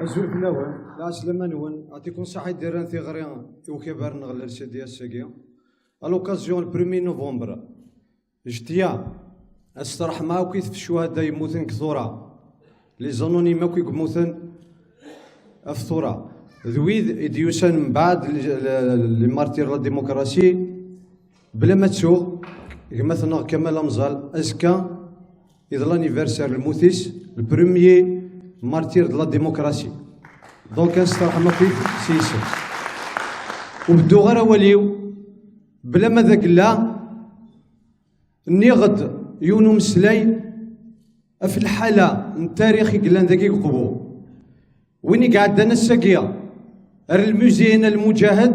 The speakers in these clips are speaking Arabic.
أزول في الأول لا سلمان نون أعطيكم صحة ديران في غريان وكبار نغلر سيدي الساقية الوكازيون 1 نوفمبر جتيا استرح معاو كيف الشهداء يموتن كثورة لي زانونيما كي يموتن الثورة ذويذ يديوسن من بعد لي مارتير لا ديموكراسي بلا ما تسوق مثلا كمال أمزال أزكا إذا لانيفرسير الموتيس البروميي مارتير دو لا ديموكراسي دونك نسترحم فيك سيسر وبدو غير وليو بلا ما ذاك لا نيغد يونو مسلاي في الحالة التاريخ قلان ذاك يقبو ويني قاعد انا الساقية الموزين المجاهد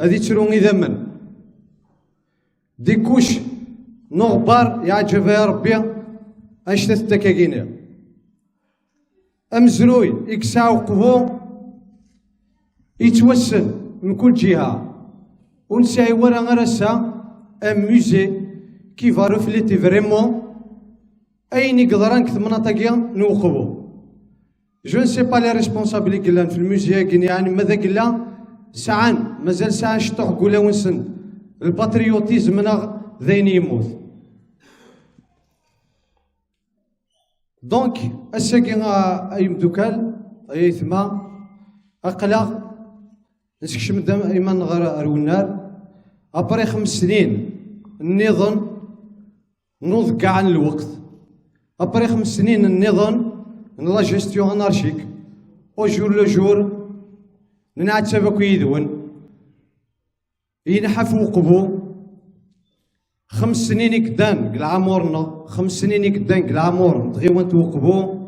هذه ترون إذا من ديكوش نغبار يعجبها يا ربي أشتت التكاكينير أمزروي إكسا وقبو يتوسن من كل جهة ونساي ورا غرسا أم موزي كي فا رفليتي فريمون أين يقدر أنك مناطقيا نوقبو جو نسي با لي ريسبونسابلي قلان في الموزي يعني ماذا قلا ساعان مازال ساعان شطوح قولا ونسن الباتريوتيزم ذين يموت دونك الساقي أيم دوكال أي ثما أقلق نسكشم دام إيمان غير أرونار أبري 5 سنين النظام نوض كاع عن الوقت أبري 5 سنين النظام لا جيستيون أنارشيك أو جور لو جور نعتبك يدون ينحف وقبو 5 سنين قدام قل عمرنا 5 سنين قدام قل عمر تغيوان توقبو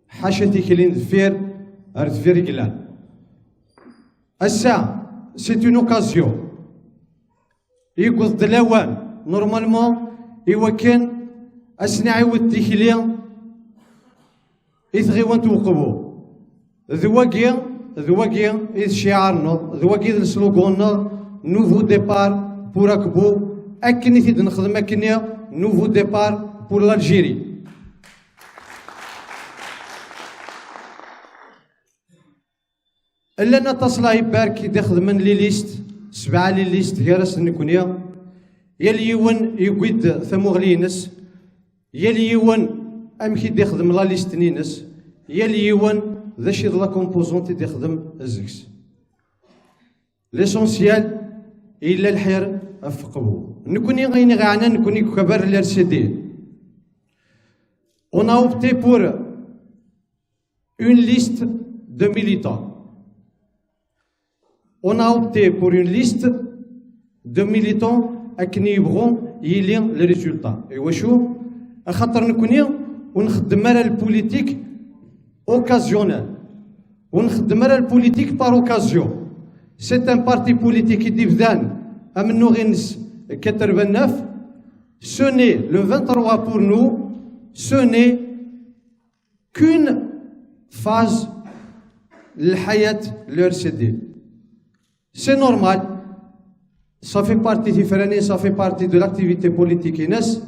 حاشتي كلين دفير أردفير قلان الساعة سيت اون اوكازيون يقول دلاوان نورمالمون إوا كان أسنعي والتكلي إثغيوان توقبو ذواقيا إذ شعارنا ذواقيا السلوغونا نوفو ديبار بور أكبو أكني تيد نخدم أكني نوفو ديبار بور لالجيري إلا أن تصلا يبارك يدخل من لي ليست 7 لي ليست هيرس نكونيا يلي يون يقيد ثموغلينس يلي يون أمكي يخدم لا ليست نينس يلي يون ذا شي لا كومبوزونتي يخدم الزكس ليسونسيال إلا الحير أفقبو نكوني غيني غانا نكوني كبر الRCD On a opté pour une liste de militants. On a opté pour une liste de militants أكني يبغون يلين لي ريزولتا إوا شو خاطر نكوني ونخدم على البوليتيك اوكازيونيل ونخدم على البوليتيك بار اوكازيون سيت ان بارتي بوليتيك يدي بدان امنو غينس 89 ce n'est le 23 pour nous ce n'est qu'une phase للحياة l'RCD c'est normal ça fait partie différente, ça fait partie de l'activité politique INES.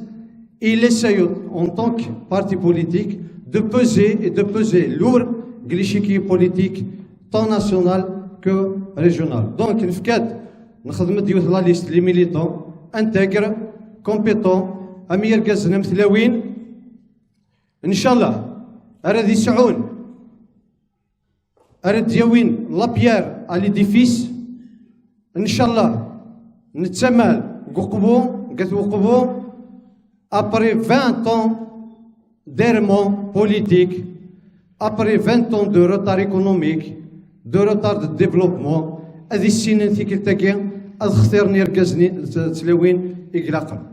Il essaye en tant que parti politique de peser lourd l'échiquier politique tant national que régional. Donc, nous avons la liste les militants intègres, compétents, أمير قزنا مثلاوين إن شاء الله أراد يسعون أراد يوين لابيير على ليديفيس إن شاء الله نتسمال قوقبو قتوقبو après 20 ans d'errement politique, après 20 ans de retard économique, de retard de développement, هذه السنين في كلتاكي اختارني ركزني تلاوين إقلاقا.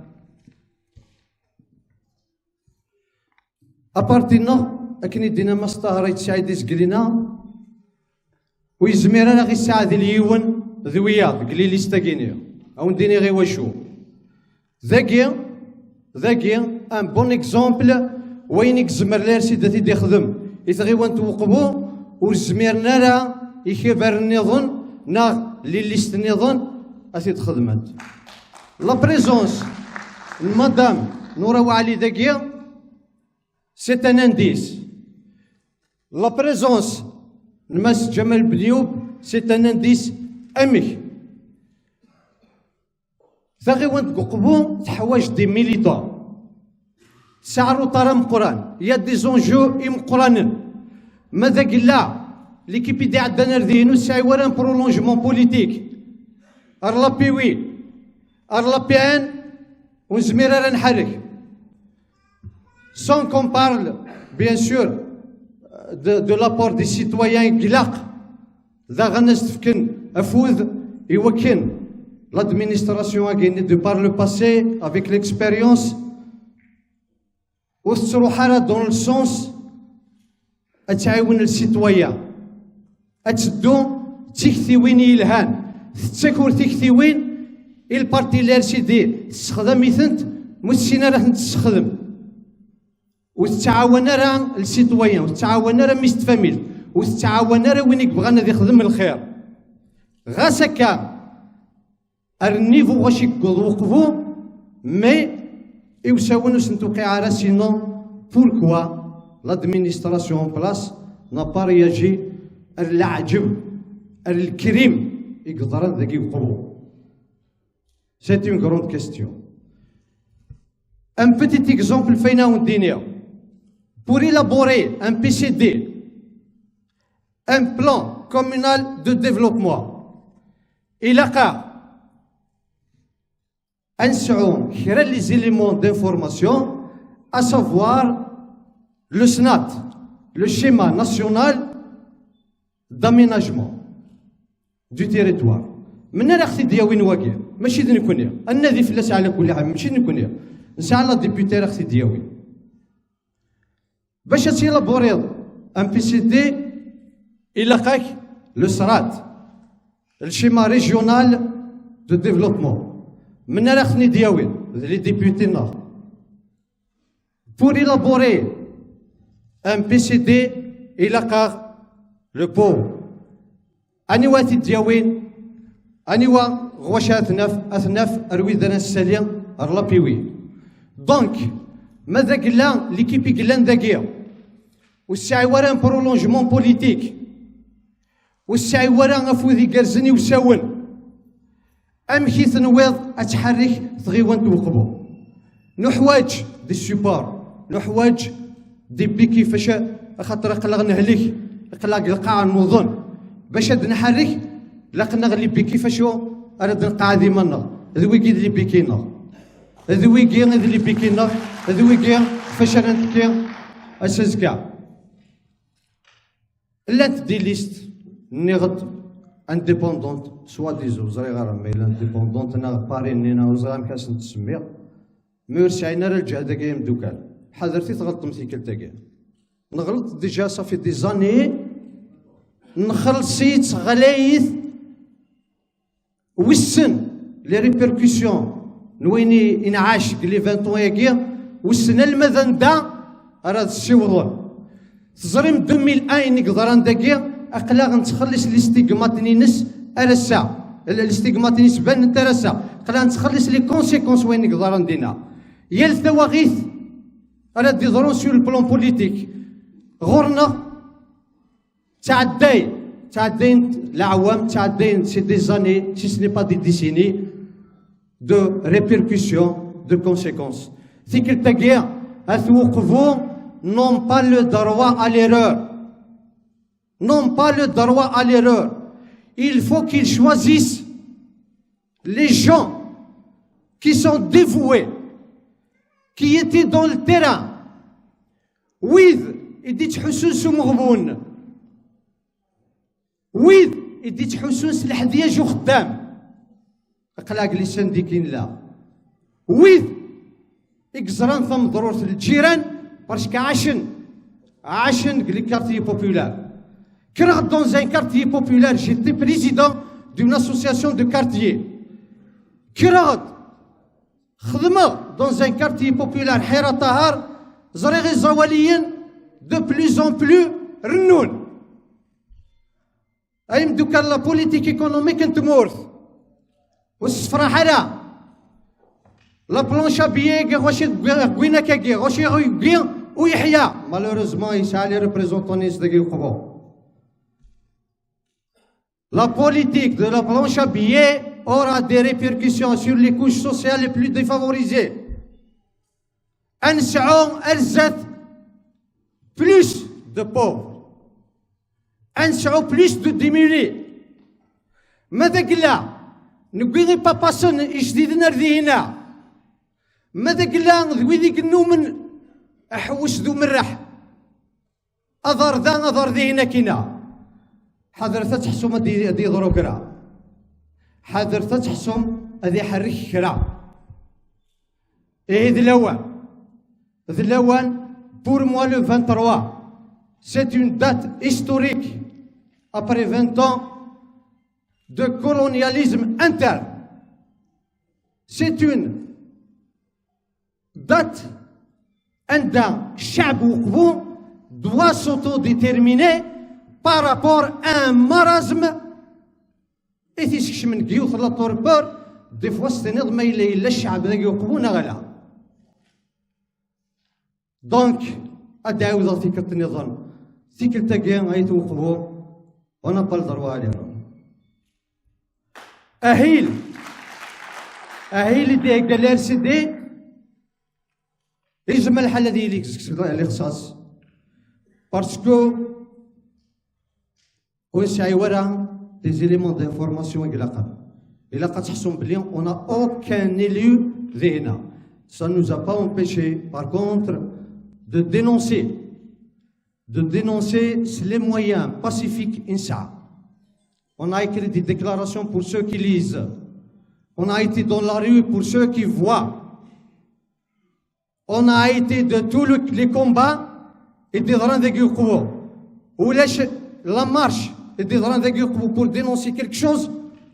أبارتينا أكني دينا مستهريت سعيد زقلينا ويزمير أنا غي الساعة ذي اليون ذوياض قليل يستاقيني أو نديني غي وشو ذاكي ان بون اكزومبل وين يكزمر لير سيداتي دي خدم يتغيوان توقبو وزميرنا لا يكبر النظام نا ليست النظام اسي تخدمت لا بريزونس المدام نورا وعلي ذاكي سي ان انديس لا بريزونس Nmas Jamal Bnioub, c'est un indice ami. Zaghiwant Goukbou, Tahouaj des militants. Saarou Taram Quran. Il y a des enjeux imquranen. Madagilla, l'équipe idéale d'Anardino, c'est un prolongement politique. Arlapiwi, Arlapian, ou Zmirar Nharik. Sans qu'on parle, bien sûr, de l'apport des citoyens Gilaq, l'administration a gagné de par le passé, avec l'expérience, dans le sens de le citoyen. Il parti l'LCD, وتتعاون راه السيتويان وتتعاون راه ميست فاميل وتتعاون راه وين يبغى غادي يخدم الخير غاس هكا النيفو واش يوقفوا مي يساونوا سنتوقع على سينون بوركوا لادمينستراسيون اون بلاس نا با رياجي العجب الكريم يقدر ذاك يوقفوا سيت اون غروند كيستيون ان بيتيت اكزومبل فينا وندينيا. Pour élaborer un PCD, un plan communal de développement, il a les éléments d'information, à savoir le SNAT, le schéma national d'aménagement du territoire. من الاختي دياوين واقع ماشي نكونيا النادي فلاس على كل حال ماشي نكونيا نسعى لا ديبيوتي اختي دياوين باش تيلابوري ان بي سي دي يلقاك لو سرات الشيما ريجيونال دو ديفلوبمون من الاخني دياوين لي ديبيوتي نار بور élaborer un PCD يلقى لو بو انيواتي دياوين انيوا غواشا اثناف ارويدنا الساليه الرابيوي دونك ماذا قلنا ليكيبي قلنا ذاكيا والساعي ورا ان برولونجمون بوليتيك والساعي ورا افوذي كارزني وساون امشي تنويض اتحرك تغيوان توقفو نحواج دي سوبار نحواج دي بيكي فاش خاطر قلق نهلك قلق القاع النظن باش نحرك لقنا غلي بيكي فاشو اراد نقع ديما النار ذوي كي اللي بيكينا ذوي كي اللي بيكينا ذوي كي فاش نتكي اساسكا لا تدي ليست نيغد انديبوندونت سوا ديزو زري غير ميل انديبوندونت انا بارينينا وزرا مكاس نتسمي ميرسعينا رجع داكيا مدوكال حضرتي تغلط مسيكل داكيا نغلط ديجا صافي دي زاني نخلصيت غلايث وسن لي ريبيركسيون نويني انعاش لي 20 ياكيا وسن المذن دا راه السيوضون تزريم 2001 نقدر نداكيا اقلا غنتخلص لي ستيغماتينيس ارسا الاستيغماتينيس بان انت راسا اقلا نتخلص لي كونسيكونس وين نقدر ندينا يا الثواغيث راه دي ضرون سور البلون بوليتيك غورنا تعدين العوام تعدين سي دي زاني سي سني با دي ديسيني دو ريبيركسيون دو كونسيكونس ثيك تاكيا اثوقفوا نون با لو دروا ا ليرور نون با لو دروا ا ليرور il faut qu'ils choisissent les gens qui sont dévoués qui étaient dans le terrain with يدي حسوس مغبون ويد يدي تحسوس الحدياج وخدام اقلاق لي سنديكين لا ويد اكزران ثم ضرورة الجيران باسكو عاشن لي كارتيي بوبولار كرا دون ان كارتيي بوبولار جيتي بريزيدون دون اسوسياسيون دو كارتيي كرا خدمه دون ان كارتيي بوبولار حيرة طهار زريغي زواليين دو بلوز اون بلو رنون أي مدوكا لا بوليتيك ايكونوميك نتمورث والصفرا حلا لا بلونشا بييغ واش كوينا كاكي واش يغوي ويحيا مالوروزمون يسعى لي ريبريزونطونيس داكي يقبو La politique de la planche à billets aura des répercussions sur les couches sociales les plus défavorisées. أنسعوا أرزت plus de pauvres. أنسعوا plus de démunis. ماذا قلنا؟ نقولي باباسون إجديدنا ردينا. ماذا قلنا ذويذي قنو من أحوش ذو مرح. أضر ذا أضر ذينا كنا. حضرتها تحسم أدي ضرو كرا. حضرتها تحسم أدي حرك كرا. إيه ذي الأول pour moi le 23 c'est une date historique après 20 ans de colonialisme interne. C'est une date عندها الشعب وقفو doit s'autodéterminer par rapport à un marasme إثيسكش من قيوث لا طوربور دي فوا ستنظ ما إلا الشعب ذاك يوقفونا غلا. دونك أدعو ذيك النظام ذيك التقيان غايت وقفو وانا بلدروا عليهم. أهيل دي قال سيدي يجمع الحالة ديالي الاختصاص باسكو ويسعي ورا دي زيليمون دانفورماسيون إلا قد تحسون بلي on a aucun élu ذهنا. Ça ne nous a pas empêché par contre de dénoncer les moyens pacifiques INSA. On a écrit des déclarations pour ceux qui lisent. On a été dans la rue pour ceux qui voient. On a été de tous les combats et des grands dégueux. Ou la marche et des grands dégueux pour dénoncer quelque chose,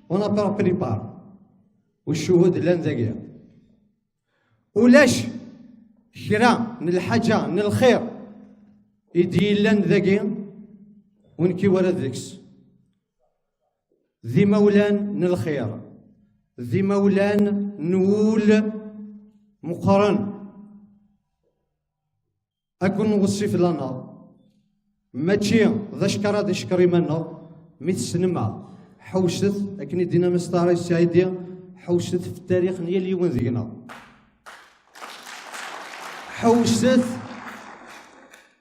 on n'a pas pris part. Ou chouhoud l'indégué. Ou lèche, خيرا من الحاجة من الخير يدي لان ذاكي ونكي ورا ذيكس ذي مولان من الخير ذي مولان نول مقارن أكون نوصف لنا ماشي ذا شكرا ذا شكري منا ميت السينما حوشت أكني دينا مستعري السعيدي حوشت في التاريخ نيالي وين ذينا حوشت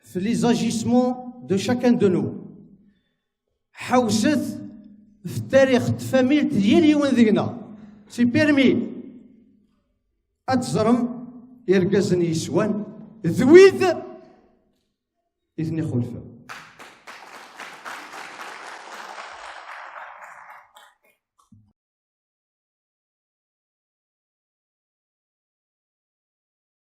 في لي زاجيسمون دو شاكان دو نو حوشت في التاريخ الفاميل ديالي وين ذينا سي بيرمي أتزرم يرقزني يسوان ذويذ إذني خلفه